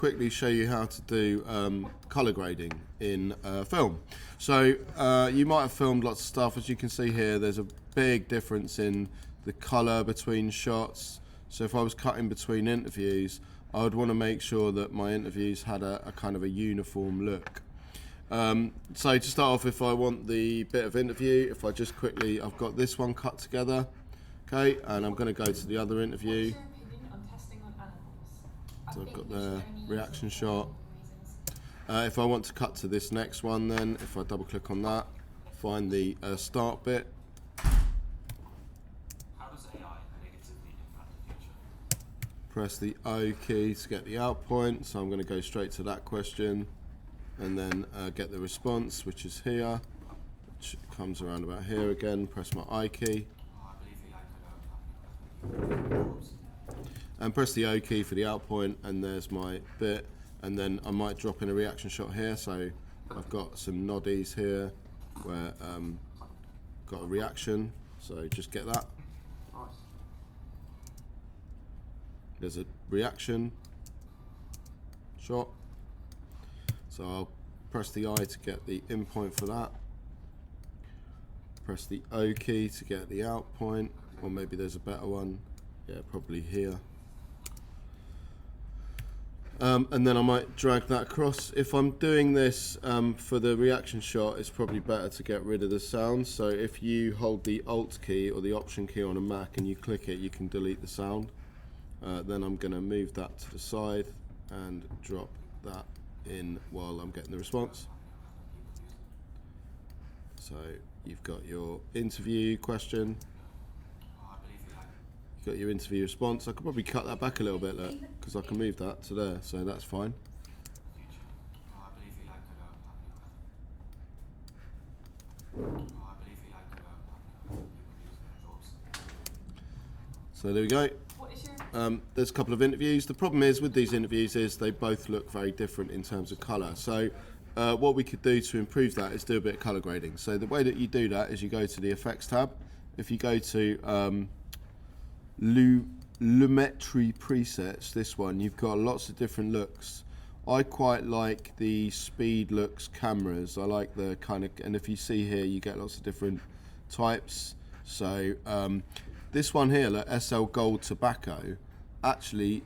quickly show you how to do color grading in film. So you might have filmed lots of stuff. As you can see here, there's a big difference in the color between shots. So if I was cutting between interviews, I would want to make sure that my interviews had a kind of a uniform look. So to start off, if I want the bit of interview, if I just quickly, I've got this one cut together, okay, and I'm going to go to the other interview. So I've got the reaction shot. If I want to cut to this next one, then if I double click on that, find the start bit. How does AI negatively impact the future? Press the O key to get the out point. So I'm going to go straight to that question and then get the response, which is here, which comes around about here again. Press my I key. And press the O key for the out point, and there's my bit. And then I might drop in a reaction shot here. So I've got some noddies here where got a reaction. So just get that. There's a reaction shot. So I'll press the I to get the in point for that. Press the O key to get the out point, or maybe there's a better one. Yeah, probably here. And then I might drag that across. If I'm doing this for the reaction shot, it's probably better to get rid of the sound. So if you hold the Alt key or the Option key on a Mac and you click it, you can delete the sound. Then I'm going to move that to the side and drop that in while I'm getting the response. So you've got your interview question. Got your interview response. I could probably cut that back a little bit, look, because I can move that to there, so that's fine. So there we go. There's a couple of interviews. The problem is with these interviews is they both look very different in terms of colour. So what we could do to improve that is do a bit of colour grading. So the way that you do that is you go to the Effects tab. If you go to Lumetri presets, this one, you've got lots of different looks. I quite like the speed looks cameras. I like the kind of, and if you see here, you get lots of different types. So this one here, like SL Gold Tobacco, actually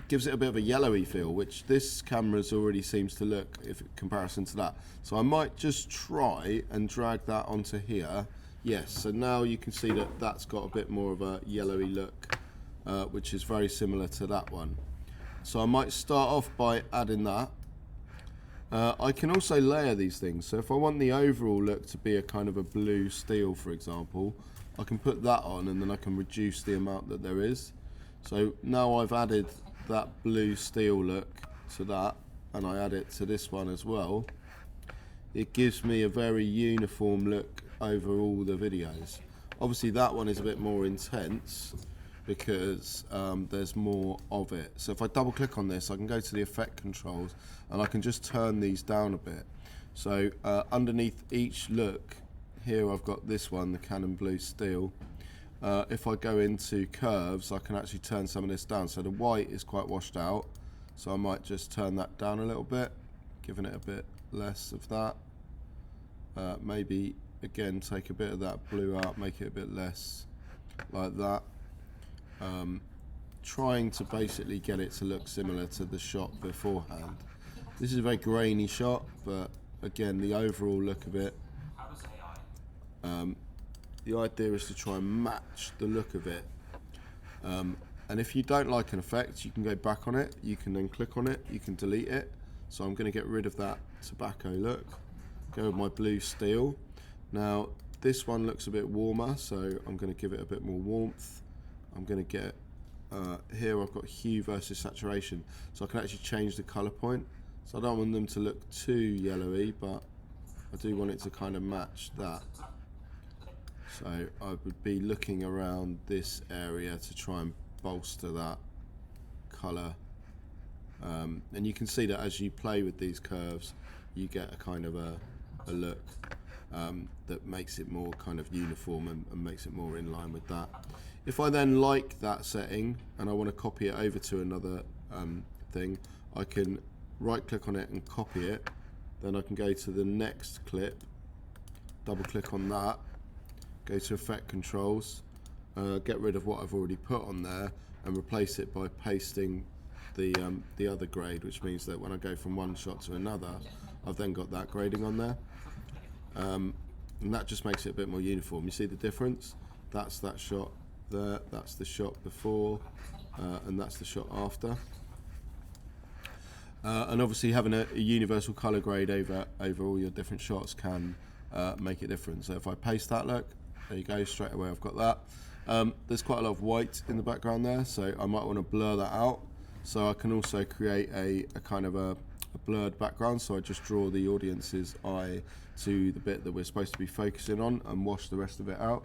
gives it a bit of a yellowy feel, which this camera's already seems to look in comparison to that. So I might just try and drag that onto here. Yes, so now you can see that that's got a bit more of a yellowy look, which is very similar to that one. So I might start off by adding that. I can also layer these things. So if I want the overall look to be a kind of a blue steel, for example, I can put that on and then I can reduce the amount that there is. So now I've added that blue steel look to that, and I add it to this one as well. It gives me a very uniform look over all the videos. Obviously that one is a bit more intense because there's more of it. So if I double click on this, I can go to the effect controls and I can just turn these down a bit. So underneath each look, here I've got this one, the Canon Blue Steel. If I go into curves, I can actually turn some of this down. So the white is quite washed out, so I might just turn that down a little bit, giving it a bit less of that. Maybe again take a bit of that blue out, make it a bit less, like that. Trying to basically get it to look similar to the shot beforehand. This is a very grainy shot, but again the overall look of it, the idea is to try and match the look of it. And if you don't like an effect, you can go back on it, you can then click on it, you can delete it. So I'm going to get rid of that tobacco look, go with my blue steel. Now this one looks a bit warmer, so I'm going to give it a bit more warmth. I'm going to get here I've got hue versus saturation, so I can actually change the color point. So I don't want them to look too yellowy, but I do want it to kind of match that. So I would be looking around this area to try and bolster that color. And you can see that as you play with these curves, you get a kind of a look that makes it more kind of uniform and makes it more in line with that. If I then like that setting and I want to copy it over to another thing, I can right click on it and copy it. Then I can go to the next clip, double click on that, go to effect controls, get rid of what I've already put on there and replace it by pasting the other grade, which means that when I go from one shot to another, I've then got that grading on there. And that just makes it a bit more uniform. You see the difference? That's that shot there, that's the shot before, and that's the shot after. And obviously having a universal color grade over all your different shots can make it different. So if I paste that, look, there you go, straight away I've got that. There's quite a lot of white in the background there, so I might want to blur that out. So I can also create a kind of a blurred background, so I just draw the audience's eye to the bit that we're supposed to be focusing on and wash the rest of it out.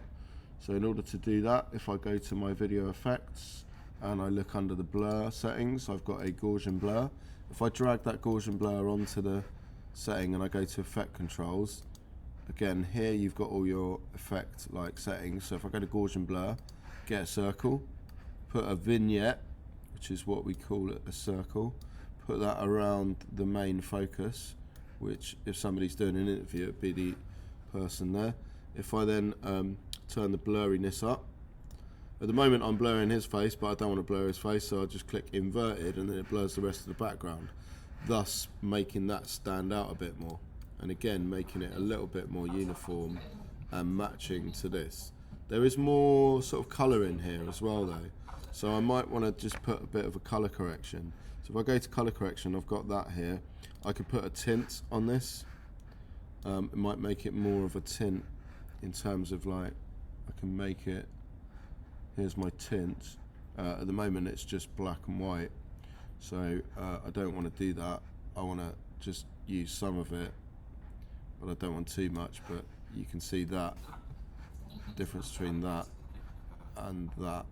So in order to do that, if I go to my video effects and I look under the blur settings, I've got a Gaussian blur. If I drag that Gaussian blur onto the setting and I go to effect controls, again here you've got all your effect like settings. So if I go to Gaussian blur, get a circle, put a vignette, which is what we call it, a circle, put that around the main focus, which if somebody's doing an interview it'd be the person there. If I then turn the blurriness up, at the moment I'm blurring his face, but I don't want to blur his face, so I'll just click inverted and then it blurs the rest of the background, thus making that stand out a bit more, and again making it a little bit more uniform and matching to this. There is more sort of colour in here as well though, so I might want to just put a bit of a colour correction. So if I go to colour correction, I've got that here. I could put a tint on this. It might make it more of a tint in terms of like, I can make it, here's my tint. At the moment it's just black and white, so I don't want to do that. I want to just use some of it, but I don't want too much. But you can see that difference between that and that.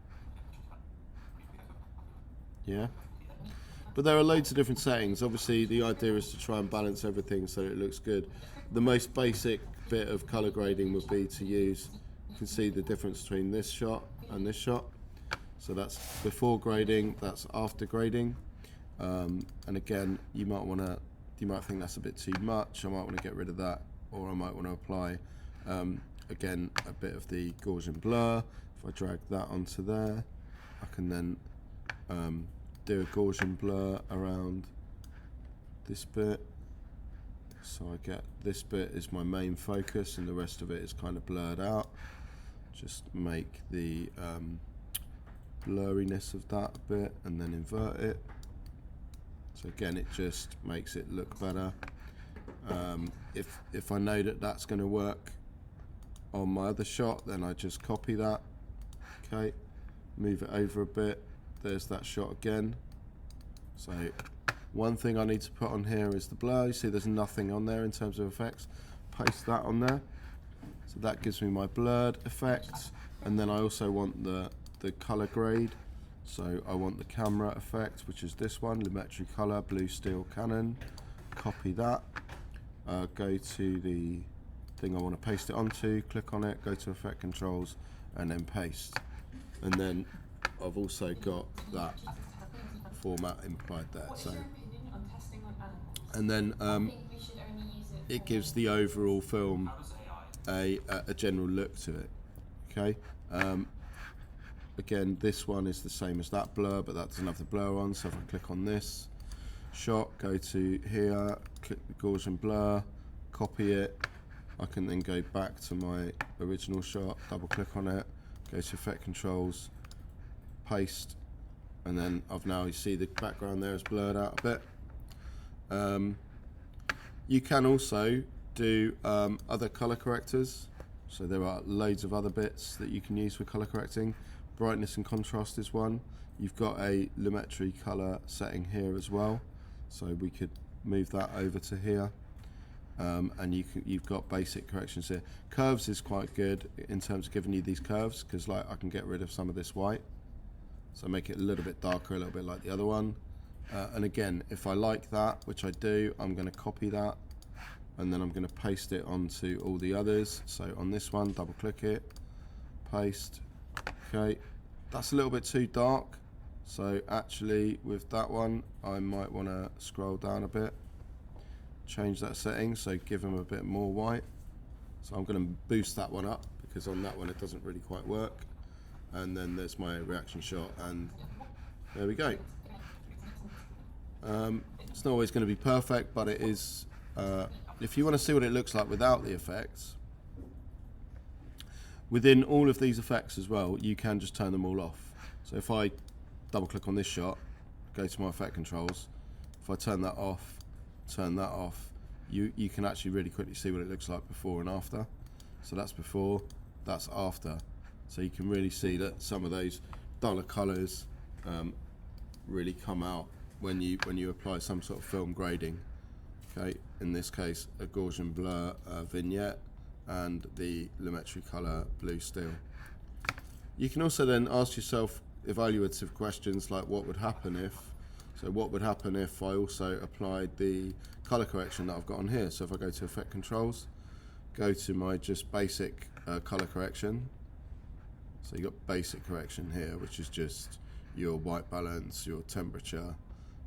Yeah, but there are loads of different settings. Obviously the idea is to try and balance everything so it looks good. The most basic bit of color grading would be to use, you can see the difference between this shot and this shot. So that's before grading, that's after grading. And again, you might think that's a bit too much. I might want to get rid of that, or I might want to apply again a bit of the Gaussian blur. If I drag that onto there, I can then do a Gaussian blur around this bit, so I get this bit is my main focus and the rest of it is kind of blurred out. Just make the blurriness of that a bit and then invert it, so again it just makes it look better. If I know that that's going to work on my other shot, then I just copy that, okay, move it over a bit. There's that shot again. So one thing I need to put on here is the blur. You see there's nothing on there in terms of effects. Paste that on there. So that gives me my blurred effect. And then I also want the color grade. So I want the camera effect, which is this one, Lumetri Color, Blue Steel Canon. Copy that. Go to the thing I want to paste it onto, click on it, go to effect controls, and then paste. And then I've also got that format implied there. So, and then it gives the overall film a general look to it. Okay. Again, this one is the same as that blur, but that doesn't have the blur on. So if I click on this shot, go to here, click the Gaussian blur, copy it. I can then go back to my original shot, double click on it, go to effect controls, paste, and then I've now, you see the background there is blurred out a bit. You can also do other color correctors, so there are loads of other bits that you can use for color correcting. Brightness and contrast is one. You've got a Lumetri color setting here as well, so we could move that over to here. And you've got basic corrections here. Curves is quite good in terms of giving you these curves, because like I can get rid of some of this white, so make it a little bit darker, a little bit like the other one. And again, if I like that, which I do, I'm going to copy that, and then I'm going to paste it onto all the others. So on this one, double click it, paste. Okay, that's a little bit too dark. So actually with that one, I might want to scroll down a bit, change that setting, so give them a bit more white. So I'm going to boost that one up because on that one it doesn't really quite work. And then there's my reaction shot, and there we go. It's not always going to be perfect, but it is. If you want to see what it looks like without the effects, within all of these effects as well, you can just turn them all off. So if I double click on this shot, go to my effect controls, if I turn that off, you can actually really quickly see what it looks like before and after. So that's before, that's after. So you can really see that some of those duller colours really come out when you apply some sort of film grading. Okay, in this case a Gaussian blur vignette and the Lumetri color blue steel. You can also then ask yourself evaluative questions like what would happen if. So what would happen if I also applied the color correction that I've got on here? So if I go to effect controls, go to my just basic color correction. So you got basic correction here, which is just your white balance, your temperature.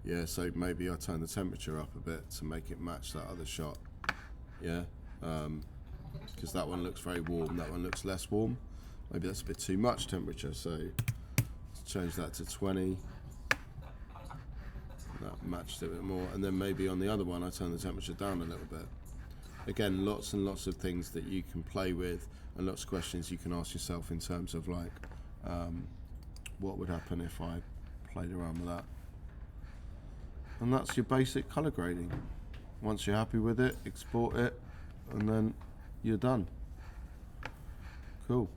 Yeah, so maybe I turn the temperature up a bit to make it match that other shot. Yeah, because that one looks very warm, that one looks less warm. Maybe that's a bit too much temperature, so let's change that to 20. That matched it a bit more, and then maybe on the other one I turn the temperature down a little bit. Again, lots and lots of things that you can play with, and lots of questions you can ask yourself in terms of like, what would happen if I played around with that? And that's your basic color grading. Once you're happy with it, export it, and then you're done. Cool.